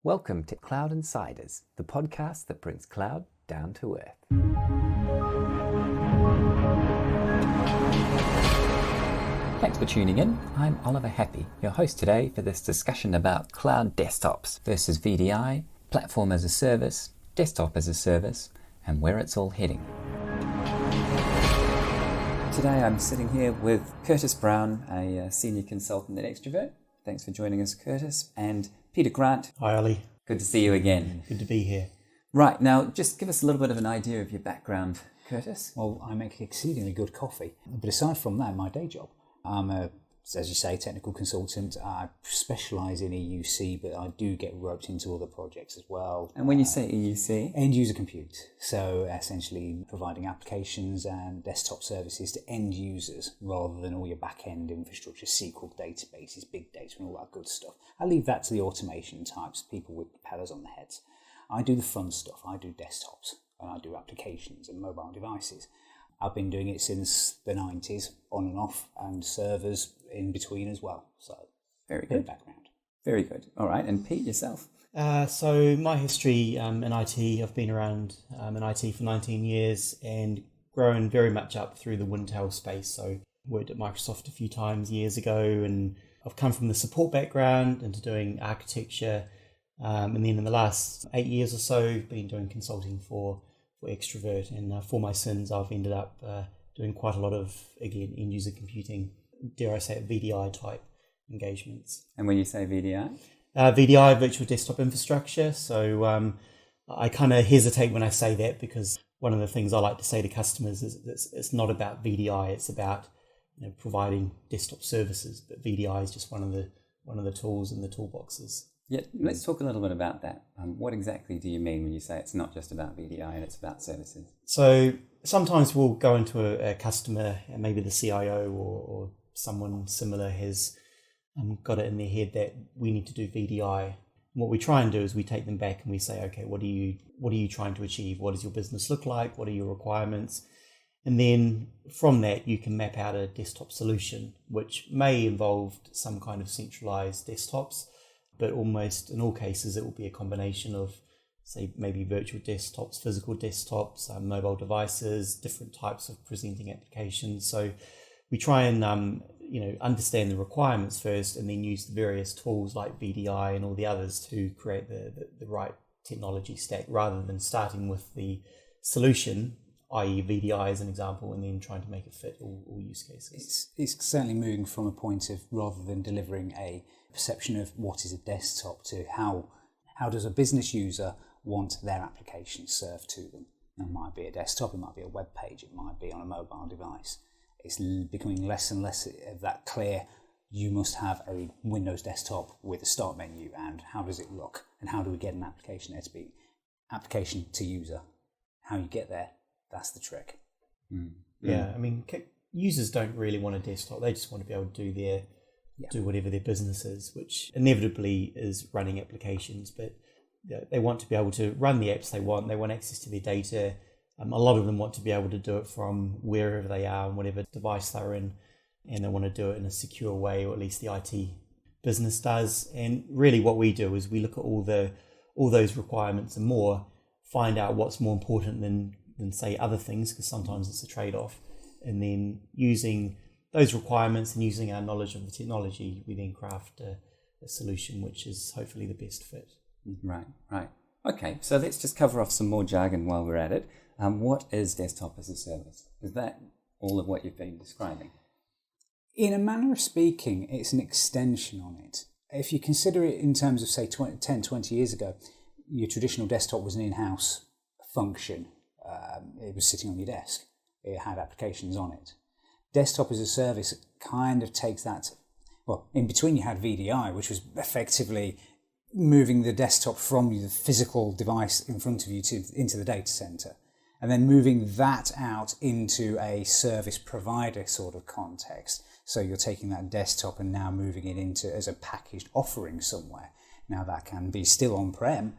Welcome to Cloud Insiders, the podcast that brings cloud down to earth. Thanks for tuning in. I'm Oliver Happy, your host today for this discussion about cloud desktops versus VDI, platform as a service, desktop as a service, and where it's all heading. Today I'm sitting here with Curtis Brown, a senior consultant at Xtravirt. Thanks for joining us, Curtis. And Peter Grant. Hi, Ollie. Good to see you again. Good to be here. Right, now just give us a little bit of an idea of your background, Curtis. Well, I make exceedingly good coffee. But aside from that, my day job, I'm a, as you say, technical consultant. I specialise in EUC, but I do get roped into other projects as well. And when you say EUC? End user compute. So essentially providing applications and desktop services to end users rather than all your back-end infrastructure, SQL databases, big data and all that good stuff. I leave that to the automation types, people with propellers on their heads. I do the fun stuff. I do desktops and I do applications and mobile devices. I've been doing it since the 90s, on and off, and servers in between as well. So, very good background. Very good. All right, and Pete, yourself? So my history in IT, I've been around in IT for 19 years and grown very much up through the Wintel space. So worked at Microsoft a few times years ago, and I've come from the support background into doing architecture. And then in the last 8 years or so, been doing consulting for Xtravirt, and for my sins I've ended up doing quite a lot of, again, end user computing, dare I say it, VDI type engagements. And when you say VDI? VDI, virtual desktop infrastructure. So I kind of hesitate when I say that, because one of the things I like to say to customers is it's not about VDI, it's about providing desktop services, but VDI is just one of the tools in the toolboxes. Yeah, let's talk a little bit about that. What exactly do you mean when you say it's not just about VDI and it's about services? So sometimes we'll go into a customer, and maybe the CIO or someone similar has got it in their head that we need to do VDI. And what we try and do is we take them back and we say, okay, what are you trying to achieve? What does your business look like? What are your requirements? And then from that, you can map out a desktop solution, which may involve some kind of centralized desktops, but almost in all cases, it will be a combination of, say, maybe virtual desktops, physical desktops, mobile devices, different types of presenting applications. So we try and understand the requirements first, and then use the various tools like VDI and all the others to create the right technology stack, rather than starting with the solution, i.e. VDI as an example, and then trying to make it fit all use cases. It's certainly moving from a point of, rather than delivering a perception of what is a desktop, to how does a business user want their application served to them. It might be a desktop, it might be a web page, it might be on a mobile device. It's becoming less and less of that clear, you must have a Windows desktop with a start menu, and how does it look, and how do we get an application there to be application to user. How you get there, that's the trick. Yeah, I mean, users don't really want a desktop. They just want to be able to do whatever their business is, which inevitably is running applications, but they want to be able to run the apps they want. They want access to their data. A lot of them want to be able to do it from wherever they are and whatever device they're in, and they want to do it in a secure way, or at least the IT business does. And really what we do is we look at all those requirements and more, find out what's more important than say other things, because sometimes it's a trade-off, and then using those requirements and using our knowledge of the technology, we then craft a solution which is hopefully the best fit. Right. Okay, so let's just cover off some more jargon while we're at it. What is desktop as a service? Is that all of what you've been describing? In a manner of speaking, it's an extension on it. If you consider it in terms of, say, 10, 20 years ago, your traditional desktop was an in-house function. It was sitting on your desk. It had applications on it. Desktop as a service kind of takes that, well, in between you had VDI, which was effectively moving the desktop from the physical device in front of you into the data center, and then moving that out into a service provider sort of context. So you're taking that desktop and now moving it into as a packaged offering somewhere. Now that can be still on-prem,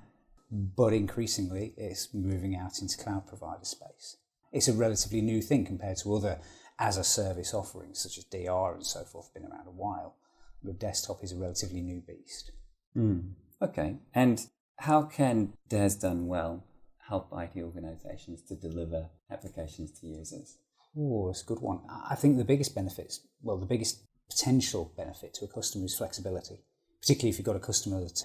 but increasingly it's moving out into cloud provider space. It's a relatively new thing compared to other as-a-service offerings such as DR and so forth, been around a while. But desktop is a relatively new beast. Okay, and How can DaaS done well help IT organizations to deliver applications to users? Oh, that's a good one. I think the biggest potential benefit to a customer is flexibility, particularly if you've got a customer that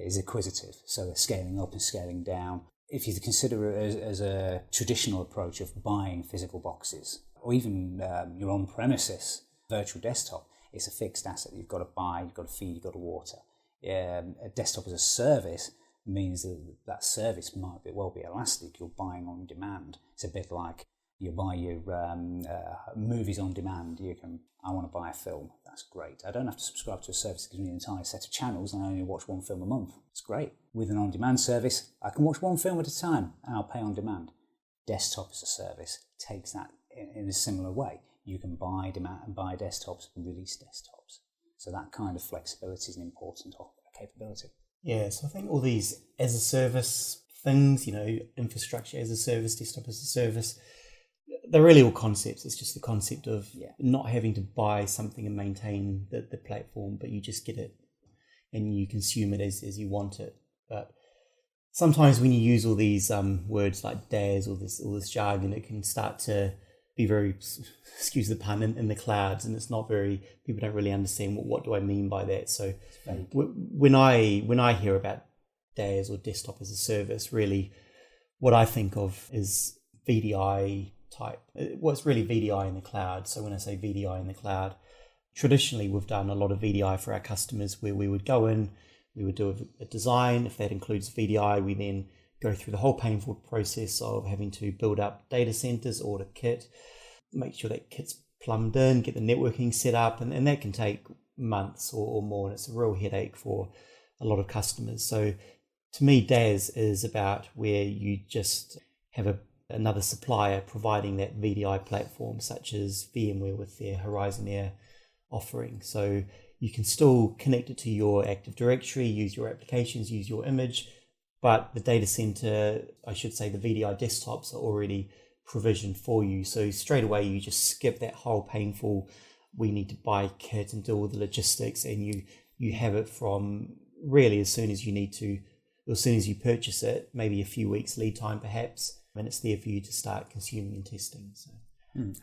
is acquisitive, so they're scaling up and scaling down. If you consider it as a traditional approach of buying physical boxes, or even your on-premises virtual desktop, it's a fixed asset. You've got to buy, you've got to feed, you've got to water. A desktop as a service means that service might well be elastic. You're buying on demand. It's a bit like you buy your movies on demand. I want to buy a film. That's great. I don't have to subscribe to a service that gives me an entire set of channels and I only watch one film a month. It's great. With an on-demand service, I can watch one film at a time and I'll pay on demand. Desktop as a service takes that in a similar way. You can buy desktops, release desktops. So that kind of flexibility is an important capability. Yeah, so I think all these as a service things, infrastructure as a service, desktop as a service, they're really all concepts. It's just the concept of not having to buy something and maintain the platform, but you just get it and you consume it as you want it. But sometimes when you use all these words like DaaS or this jargon, it can start to be very, excuse the pun, in the clouds, and it's not very, people don't really understand what do I mean by that. So when I hear about DaaS or desktop as a service, really what I think of is VDI type. Well, it's really VDI in the cloud. So when I say VDI in the cloud, traditionally we've done a lot of VDI for our customers where we would go in, we would do a design. If that includes VDI, we then go through the whole painful process of having to build up data centers, order kit, make sure that kit's plumbed in, get the networking set up, and that can take months or more, and it's a real headache for a lot of customers. So to me, DaaS is about where you just have another supplier providing that VDI platform, such as VMware with their Horizon Air offering. So you can still connect it to your Active Directory, use your applications, use your image, but the data center, I should say the VDI desktops are already provisioned for you. So straight away, you just skip that whole painful, we need to buy kit and do all the logistics, and you have it from really as soon as you need to, or as soon as you purchase it, maybe a few weeks lead time perhaps, and it's there for you to start consuming and testing. So,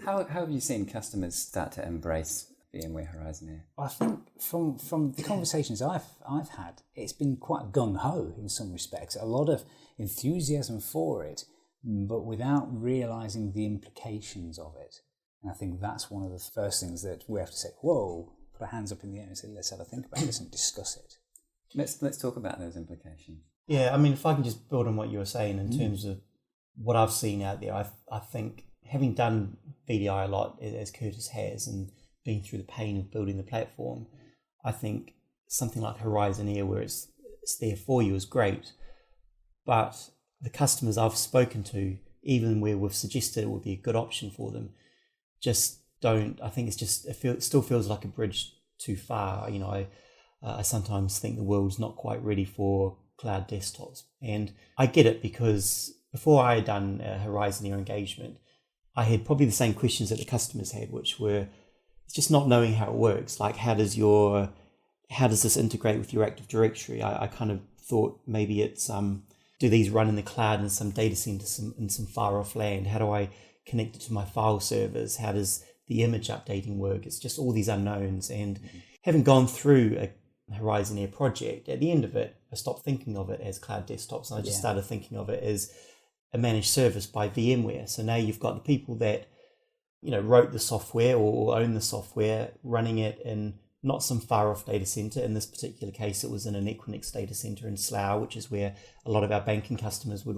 How have you seen customers start to embrace VMware Horizon Air? I think from the conversations I've had, it's been quite gung-ho in some respects. A lot of enthusiasm for it, but without realising the implications of it. And I think that's one of the first things that we have to say, whoa, put our hands up in the air and say, let's have a think about this and discuss it. Let's talk about those implications. Yeah, I mean, if I can just build on what you were saying in terms of what I've seen out there, I think having done VDI a lot, as Curtis has, and been through the pain of building the platform, I think something like Horizon Air, where it's there for you, is great. But the customers I've spoken to, even where we've suggested it would be a good option for them, just don't. I think it still feels like a bridge too far. I sometimes think the world's not quite ready for cloud desktops, and I get it, because before I had done a Horizon Air engagement, I had probably the same questions that the customers had, which were just not knowing how it works. Like, how does this integrate with your Active Directory? I kind of thought maybe it's do these run in the cloud in some data center in some far off land? How do I connect it to my file servers? How does the image updating work? It's just all these unknowns. And having gone through a Horizon Air project, at the end of it, I stopped thinking of it as cloud desktops, and I just started thinking of it as a managed service by VMware. So now you've got the people that wrote the software or own the software, running it in not some far off data center. In this particular case, it was in an Equinix data center in Slough, which is where a lot of our banking customers would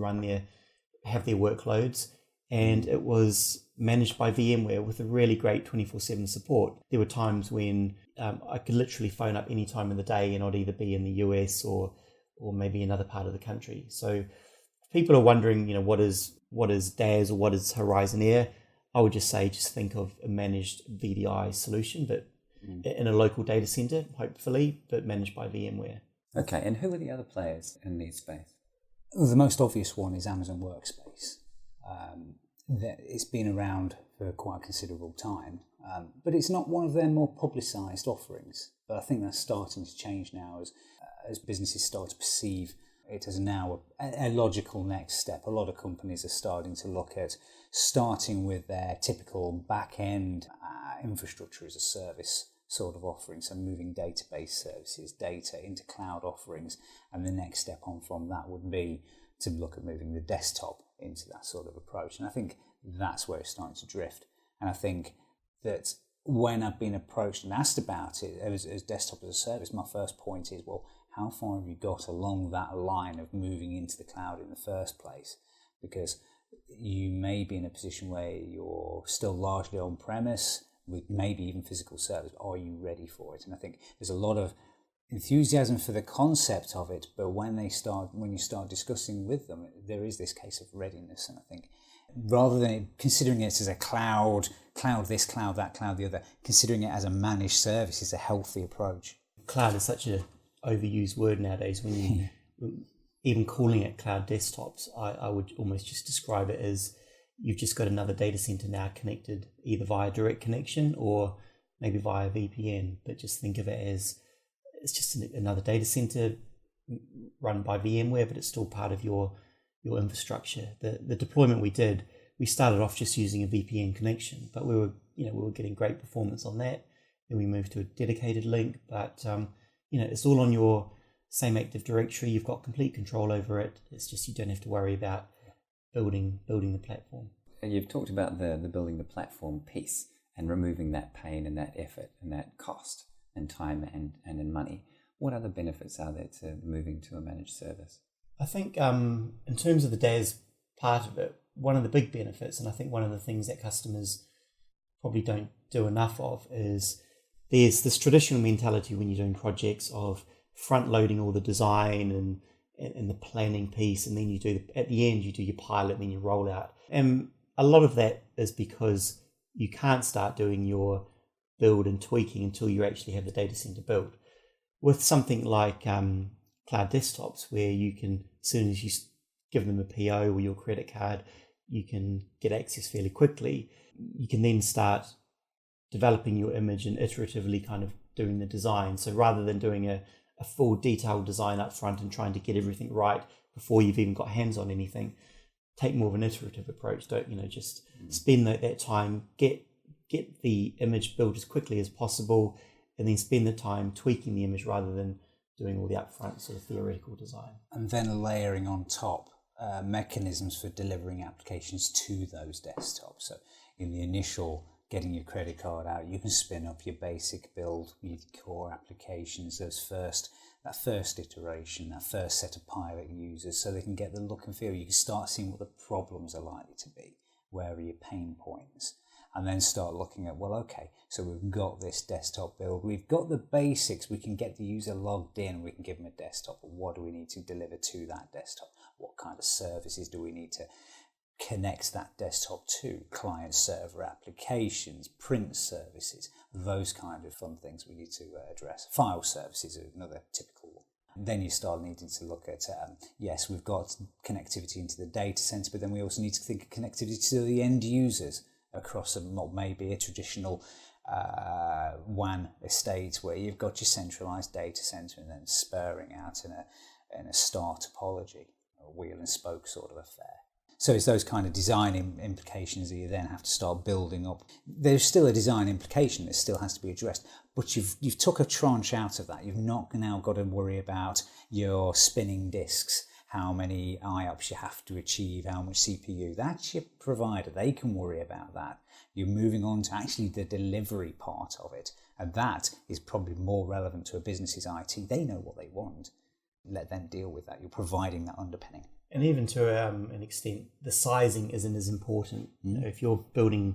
have their workloads. And it was managed by VMware with a really great 24/7 support. There were times when I could literally phone up any time of the day and I'd either be in the US or maybe another part of the country. So if people are wondering, what is DaaS or what is Horizon Air, I would just think of a managed VDI solution, but in a local data center, hopefully, but managed by VMware. Okay, and who are the other players in this space? The most obvious one is Amazon Workspace. It's been around for quite a considerable time, but it's not one of their more publicised offerings. But I think that's starting to change now as businesses start to perceive it as now a logical next step. A lot of companies are starting to look at starting with their typical back-end infrastructure as a service sort of offering, so moving database services, data into cloud offerings, and the next step on from that would be to look at moving the desktop into that sort of approach. And I think that's where it's starting to drift. And I think that when I've been approached and asked about it as desktop as a service, my first point is, well, how far have you got along that line of moving into the cloud in the first place? Because you may be in a position where you're still largely on-premise, with maybe even physical service. Are you ready for it? And I think there's a lot of enthusiasm for the concept of it, but when you start discussing with them, there is this case of readiness. And I think rather than considering it as a cloud this, cloud that, cloud the other, considering it as a managed service is a healthy approach. Cloud is such a overused word nowadays. When you even calling it cloud desktops, I would almost just describe it as you've just got another data center now connected either via direct connection or maybe via VPN. But just think of it as it's just another data center run by VMware, but it's still part of your infrastructure. The deployment we did, we started off just using a VPN connection, but we were getting great performance on that. Then we moved to a dedicated link, but it's all on your same Active Directory. You've got complete control over it. It's just you don't have to worry about building the platform. You've talked about the building the platform piece and removing that pain and that effort and that cost and time and in money. What other benefits are there to moving to a managed service? I think in terms of the DaaS part of it, one of the big benefits, and I think one of the things that customers probably don't do enough of, is there's this traditional mentality when you're doing projects of front loading all the design and the planning piece, and then at the end you do your pilot and then you roll out. And a lot of that is because you can't start doing your build and tweaking until you actually have the data center built. With something like cloud desktops, where you can, as soon as you give them a PO or your credit card, you can get access fairly quickly. You can then start developing your image and iteratively kind of doing the design. So rather than doing a full detailed design up front and trying to get everything right before you've even got hands on anything, take more of an iterative approach. Don't just spend that time, get the image built as quickly as possible, and then spend the time tweaking the image rather than doing all the upfront sort of theoretical design. And then layering on top mechanisms for delivering applications to those desktops. So in the initial getting your credit card out, you can spin up your basic build, your core applications, that first iteration, that first set of pilot users, so they can get the look and feel. You can start seeing what the problems are likely to be, where are your pain points, and then start looking at, well, okay, so we've got this desktop build, we've got the basics, we can get the user logged in, we can give them a desktop, but what do we need to deliver to that desktop? What kind of services do we need to connect that desktop to? Client server applications, print services, those kind of fun things we need to address. File services are another typical one. And then you start needing to look at, yes, we've got connectivity into the data center, but then we also need to think of connectivity to the end users across what may be a traditional WAN estate, where you've got your centralized data center and then spurring out in a star topology, a wheel and spoke sort of affair. So it's those kind of design implications that you then have to start building up. There's still a design implication that still has to be addressed, but you've took a tranche out of that. You've not now got to worry about your spinning disks, how many IOPS you have to achieve, how much CPU. That's your provider. They can worry about that. You're moving on to actually the delivery part of it, and that is probably more relevant to a business's IT. They know what they want. Let them deal with that. You're providing that underpinning. And even to an extent, the sizing isn't as important. If you're building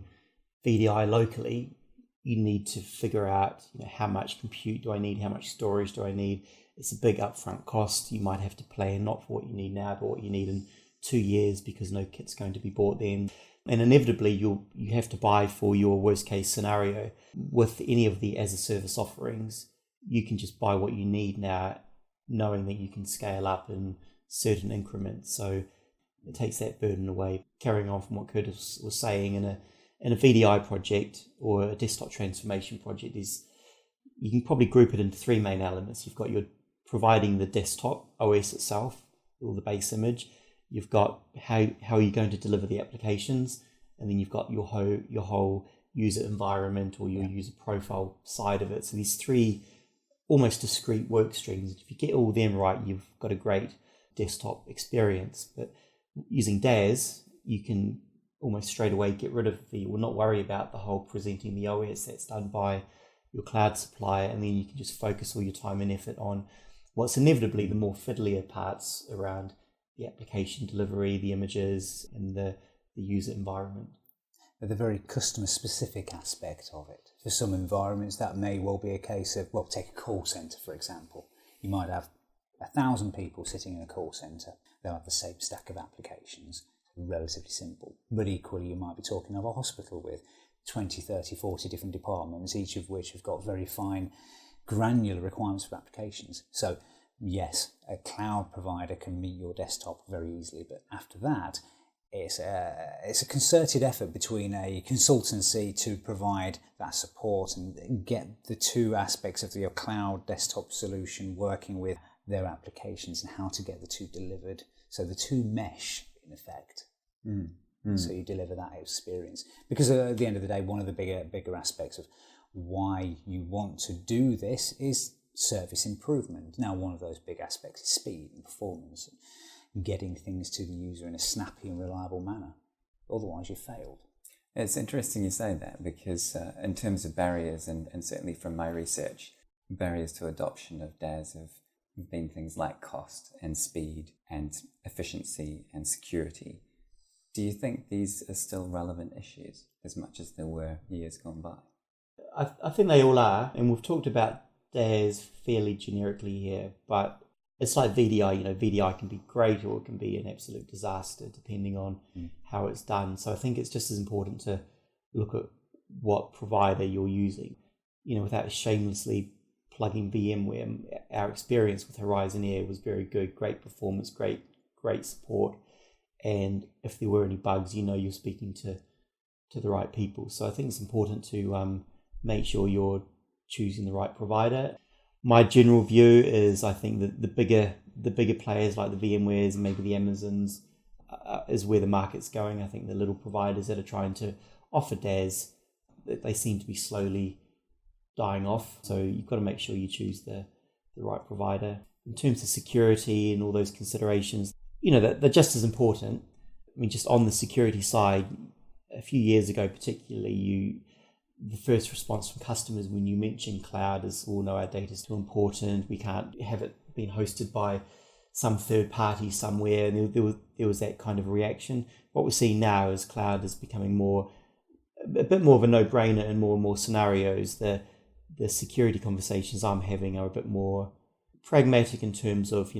VDI locally, you need to figure out how much compute do I need, how much storage do I need. It's a big upfront cost. You might have to plan not for what you need now, but what you need in 2 years, because no kit's going to be bought then. And inevitably, you have to buy for your worst case scenario. With any of the as a service offerings, you can just buy what you need now, knowing that you can scale up in certain increments. So it takes that burden away. Carrying on from what Curtis was saying, in a VDI project or a desktop transformation project, you can probably group it into three main elements. You've got your providing the desktop OS itself, the base image. You've got how are you going to deliver the applications, and then you've got your whole user environment or your user profile side of it. So these three almost discrete work streams. If you get all of them right, you've got a great desktop experience. But using DaaS, you can almost straight away get rid of or not worry about the whole presenting the OS. That's done by your cloud supplier, and then you can just focus all your time and effort on what's inevitably the more fiddlier parts around the application delivery, the images, and the user environment. The very customer-specific aspect of it. For some environments, that may well be a case of, well, take a call centre, for example. You might have 1,000 people sitting in a call centre. They'll have the same stack of applications, relatively simple. But equally, you might be talking of a hospital with 20, 30, 40 different departments, each of which have got very fine granular requirements for applications. So yes, a cloud provider can meet your desktop very easily, but after that, it's a concerted effort between a consultancy to provide that support and get the two aspects of your cloud desktop solution working with their applications and how to get the two delivered. So the two mesh, in effect. So you deliver that experience. Because at the end of the day, one of the bigger aspects of why you want to do this is service improvement. Now, one of those big aspects is speed and performance, and getting things to the user in a snappy and reliable manner. Otherwise, you've failed. It's interesting you say that, because in terms of barriers, and certainly from my research, barriers to adoption of DaaS have been things like cost and speed and efficiency and security. Do you think these are still relevant issues as much as they were years gone by? I think they all are, and we've talked about DaaS fairly generically here, but it's like VDI. VDI can be great or it can be an absolute disaster depending on how it's done. So I think it's just as important to look at what provider you're using. Without shamelessly plugging VMware, our experience with Horizon Air was very good, great performance, great support. And if there were any bugs, you're speaking to the right people. So I think it's important to make sure you're choosing the right provider. My general view is I think that the bigger players like the VMwares and maybe the Amazons is where the market's going. I think the little providers that are trying to offer DaaS, they seem to be slowly dying off. So you've got to make sure you choose the right provider. In terms of security and all those considerations, they're just as important. I mean, just on the security side, a few years ago particularly, the first response from customers when you mention cloud is, oh no, our data is too important, we can't have it being hosted by some third party somewhere, and there was that kind of reaction. What we're seeing now is cloud is becoming a bit more of a no-brainer in more and more scenarios. The security conversations I'm having are a bit more pragmatic in terms of,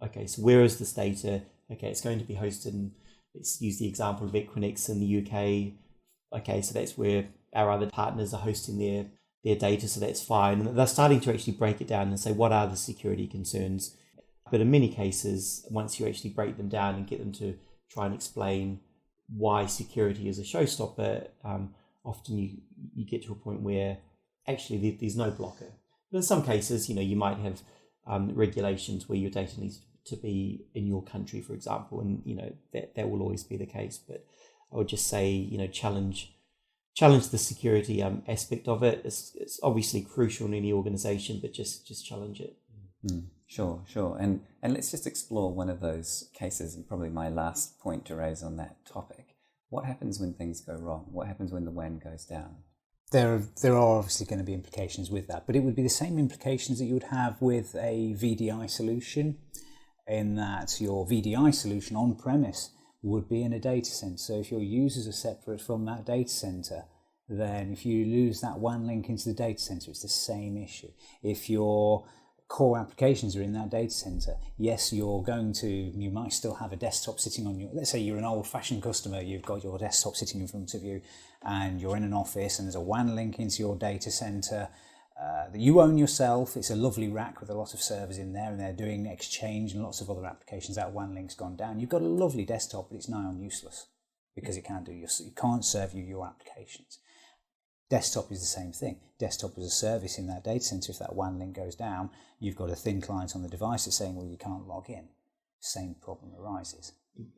okay, so where is this data? Okay, it's going to be hosted in, let's use the example of Equinix in the UK. Okay, so that's where our other partners are hosting their data, so that's fine. And they're starting to actually break it down and say, what are the security concerns? But in many cases, once you actually break them down and get them to try and explain why security is a showstopper, often you get to a point where actually there's no blocker. But in some cases, you might have regulations where your data needs to be in your country, for example, and that will always be the case. But I would just say, challenge the security aspect of it. It's obviously crucial in any organization, but just challenge it. Sure. And let's just explore one of those cases, and probably my last point to raise on that topic. What happens when things go wrong? What happens when the WAN goes down? There are obviously going to be implications with that, but it would be the same implications that you would have with a VDI solution, in that your VDI solution on-premise would be in a data center. So if your users are separate from that data center, then if you lose that WAN link into the data center, it's the same issue. If your core applications are in that data center, yes, you might still have a desktop sitting on let's say you're an old-fashioned customer, you've got your desktop sitting in front of you, and you're in an office and there's a WAN link into your data center that you own yourself. It's a lovely rack with a lot of servers in there, and they're doing Exchange and lots of other applications. That WAN link's gone down. You've got a lovely desktop, but it's nigh on useless because it can't serve you your applications. Desktop is the same thing. Desktop is a service in that data center. If that WAN link goes down, you've got a thin client on the device that's saying, well, you can't log in. same problem arises.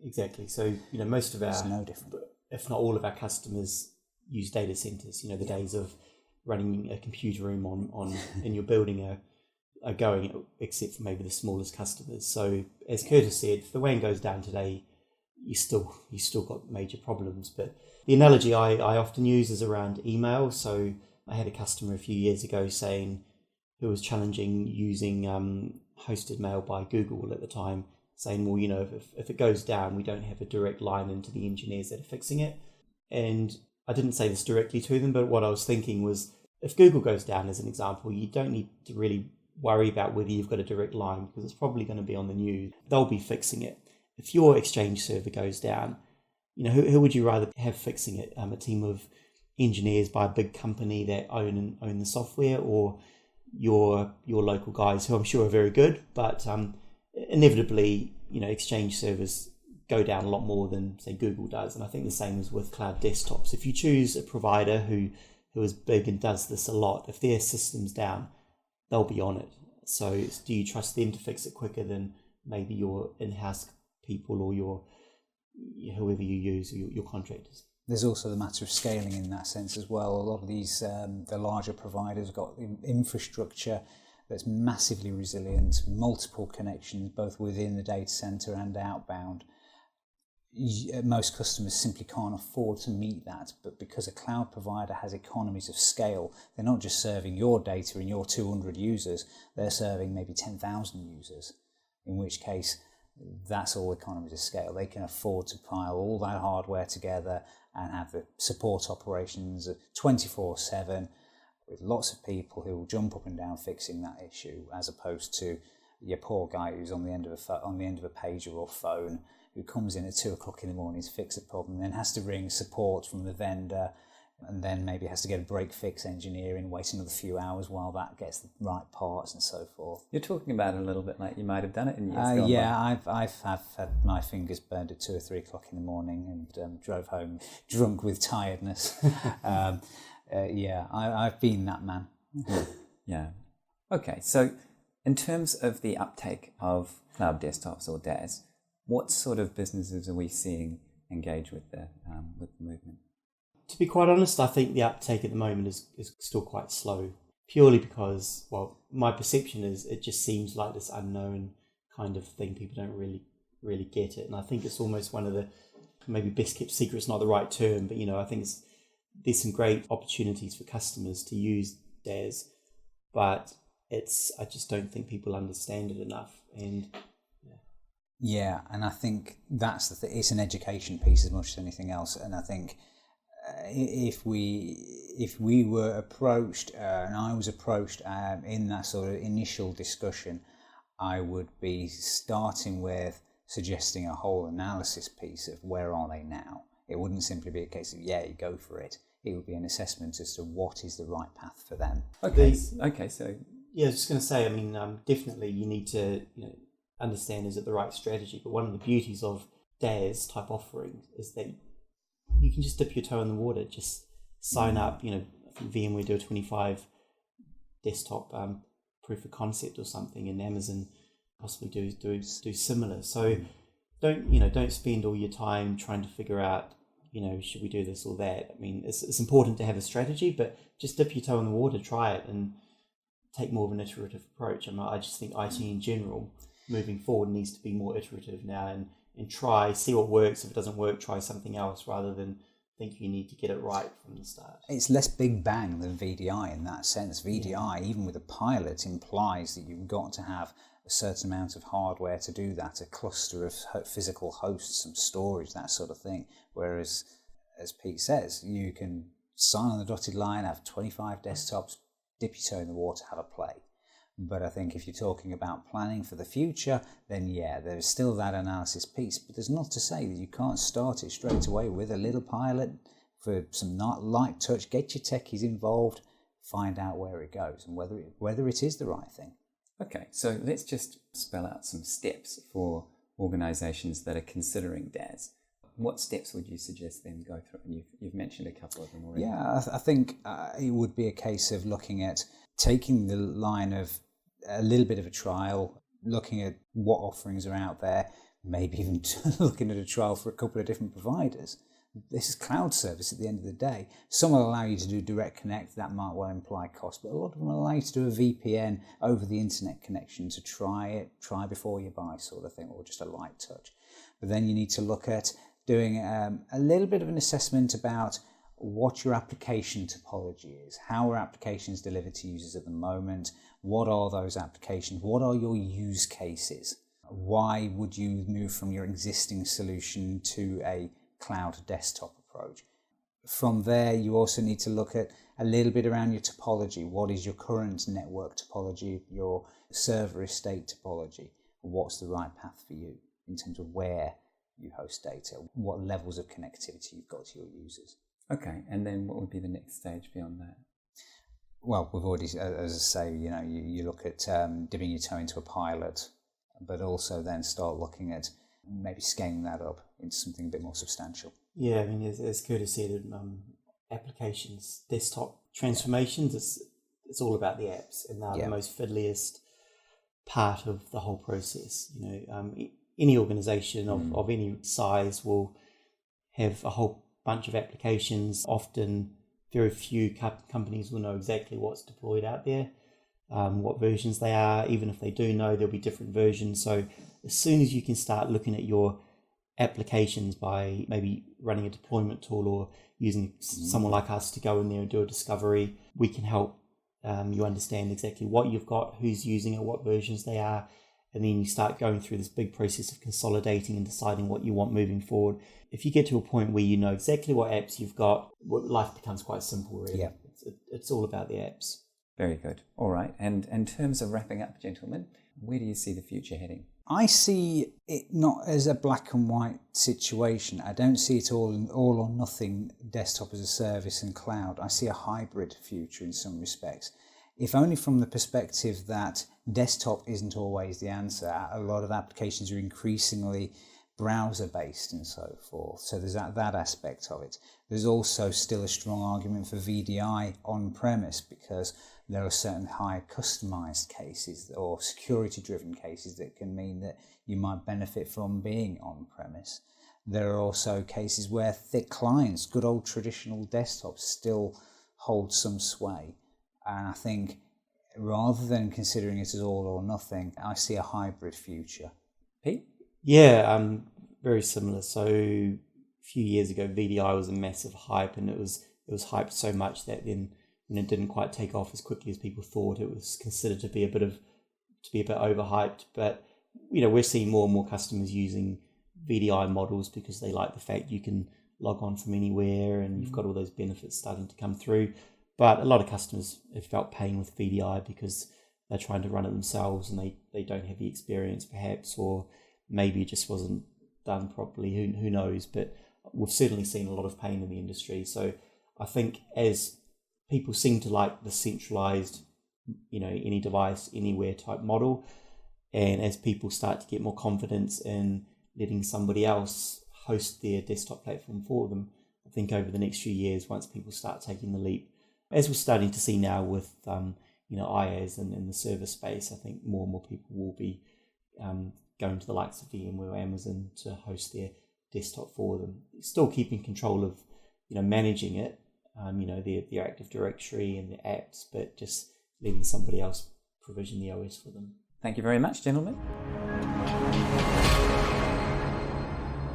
Exactly. So, most of It's our, no different. if not all of our customers use data centers. The days of running a computer room on in your building are going, except for maybe the smallest customers. So as Curtis said, if the WAN goes down today, you still got major problems. But the analogy I often use is around email. So I had a customer a few years ago who was challenging using hosted mail by Google at the time, saying, well, if it goes down, we don't have a direct line into the engineers that are fixing it. And I didn't say this directly to them, but what I was thinking was, if Google goes down, as an example, you don't need to really worry about whether you've got a direct line, because it's probably going to be on the news. They'll be fixing it. If your Exchange server goes down, who would you rather have fixing it? A team of engineers by a big company that own the software, or your local guys who I'm sure are very good, but inevitably, Exchange servers go down a lot more than, say, Google does. And I think the same is with cloud desktops. If you choose a provider who is big and does this a lot, if their system's down, they'll be on it. So do you trust them to fix it quicker than maybe your in-house people or whoever you use, or your contractors? There's also the matter of scaling in that sense as well. A lot of these, the larger providers have got infrastructure that's massively resilient, multiple connections, both within the data center and outbound. Most customers simply can't afford to meet that, but because a cloud provider has economies of scale, they're not just serving your data and your 200 users, they're serving maybe 10,000 users, in which case that's all economies of scale. They can afford to pile all that hardware together and have the support operations 24/7 with lots of people who will jump up and down fixing that issue, as opposed to your poor guy who's on the end of a pager or phone, who comes in at 2 o'clock in the morning to fix a problem, then has to ring support from the vendor, and then maybe has to get a break-fix engineer in, wait another few hours while that gets the right parts and so forth. You're talking about it a little bit like you might have done it in years gone yeah, I've had my fingers burned at 2 or 3 o'clock in the morning and drove home drunk with tiredness. I've been that man. Yeah. Okay, so in terms of the uptake of cloud desktops or DaaS, what sort of businesses are we seeing engage with the movement? To be quite honest, I think the uptake at the moment is still quite slow, purely because, well, my perception is it just seems like this unknown kind of thing. People don't really get it. And I think it's almost one of the, maybe best kept secret's not the right term, but, I think there's some great opportunities for customers to use DaaS, but I just don't think people understand it enough. And yeah, and I think that's the thing. It's an education piece as much as anything else. And I think if we were approached, and I was approached in that sort of initial discussion, I would be starting with suggesting a whole analysis piece of where are they now. It wouldn't simply be a case of, you go for it. It would be an assessment as to what is the right path for them. Okay, so... Yeah, I was just going to say, definitely you need to understand, is it the right strategy? But one of the beauties of DaaS type offering is that you can just dip your toe in the water, just sign up. I think VMware do a 25 desktop proof of concept or something, and Amazon possibly do similar. So don't spend all your time trying to figure out, should we do this or that. It's important to have a strategy, but just dip your toe in the water, try it, and take more of an iterative approach. I just think IT in general, moving forward, needs to be more iterative now and see what works. If it doesn't work, try something else, rather than think you need to get it right from the start. It's less big bang than VDI in that sense. VDI, even with a pilot, implies that you've got to have a certain amount of hardware to do that, a cluster of physical hosts, some storage, that sort of thing. Whereas, as Pete says, you can sign on the dotted line, have 25 desktops, dip your toe in the water, have a play. But I think if you're talking about planning for the future, then there's still that analysis piece. But there's not to say that you can't start it straight away with a little pilot for some light touch, get your techies involved, find out where it goes and whether it is the right thing. Okay, so let's just spell out some steps for organisations that are considering DaaS. What steps would you suggest them go through? And you've mentioned a couple of them already. Yeah, I think it would be a case of looking at taking the line of a little bit of a trial, looking at what offerings are out there, maybe even looking at a trial for a couple of different providers. This is cloud service at the end of the day. Some will allow you to do direct connect, that might well imply cost, but a lot of them will allow you to do a VPN over the internet connection to try before you buy sort of thing, or just a light touch. But then you need to look at doing a little bit of an assessment about what your application topology is. How are applications delivered to users at the moment? What are those applications? What are your use cases? Why would you move from your existing solution to a cloud desktop approach? From there, you also need to look at a little bit around your topology. What is your current network topology, your server estate topology? What's the right path for you in terms of where you host data, what levels of connectivity you've got to your users? Okay, and then what would be the next stage beyond that? Well, we've already, as I say, you look at dipping your toe into a pilot, but also then start looking at maybe scaling that up into something a bit more substantial. Yeah, I mean, as Curtis said, applications, desktop transformations, it's all about the apps, and they're the most fiddliest part of the whole process. Any organization of any size will have a whole bunch of applications. Often very few companies will know exactly what's deployed out there, what versions they are. Even if they do know, there'll be different versions. So as soon as you can start looking at your applications by maybe running a deployment tool or using someone like us to go in there and do a discovery, we can help you understand exactly what you've got, who's using it, what versions they are. And then you start going through this big process of consolidating and deciding what you want moving forward. If you get to a point where you know exactly what apps you've got, life becomes quite simple, really. Yeah. It's all about the apps. Very good. All right. And in terms of wrapping up, gentlemen, where do you see the future heading? I see it not as a black and white situation. I don't see it all or nothing, desktop as a service and cloud. I see a hybrid future in some respects. If only from the perspective that desktop isn't always the answer. A lot of applications are increasingly browser-based and so forth. So there's that aspect of it. There's also still a strong argument for VDI on-premise because there are certain high customized cases or security-driven cases that can mean that you might benefit from being on-premise. There are also cases where thick clients, good old traditional desktops, still hold some sway. And I think rather than considering it as all or nothing, I see a hybrid future. Pete? Yeah, very similar. So a few years ago, VDI was a massive hype, and it was hyped so much that then when it didn't quite take off as quickly as people thought, it was considered to be a bit overhyped. But we're seeing more and more customers using VDI models because they like the fact you can log on from anywhere and you've got all those benefits starting to come through. But a lot of customers have felt pain with VDI because they're trying to run it themselves and they don't have the experience perhaps, or maybe it just wasn't done properly. Who knows? But we've certainly seen a lot of pain in the industry. So I think as people seem to like the centralized, any device, anywhere type model, and as people start to get more confidence in letting somebody else host their desktop platform for them, I think over the next few years, once people start taking the leap, as we're starting to see now with IaaS and in the server space, I think more and more people will be going to the likes of VMware or Amazon to host their desktop for them. Still keeping control of managing it, their Active Directory and the apps, but just letting somebody else provision the OS for them. Thank you very much, gentlemen.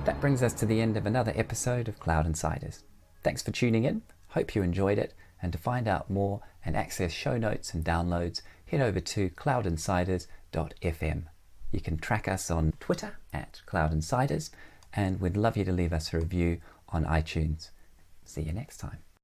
That brings us to the end of another episode of Cloud Insiders. Thanks for tuning in. Hope you enjoyed it. And to find out more and access show notes and downloads, head over to cloudinsiders.fm. You can track us on Twitter @cloudinsiders, and we'd love you to leave us a review on iTunes. See you next time.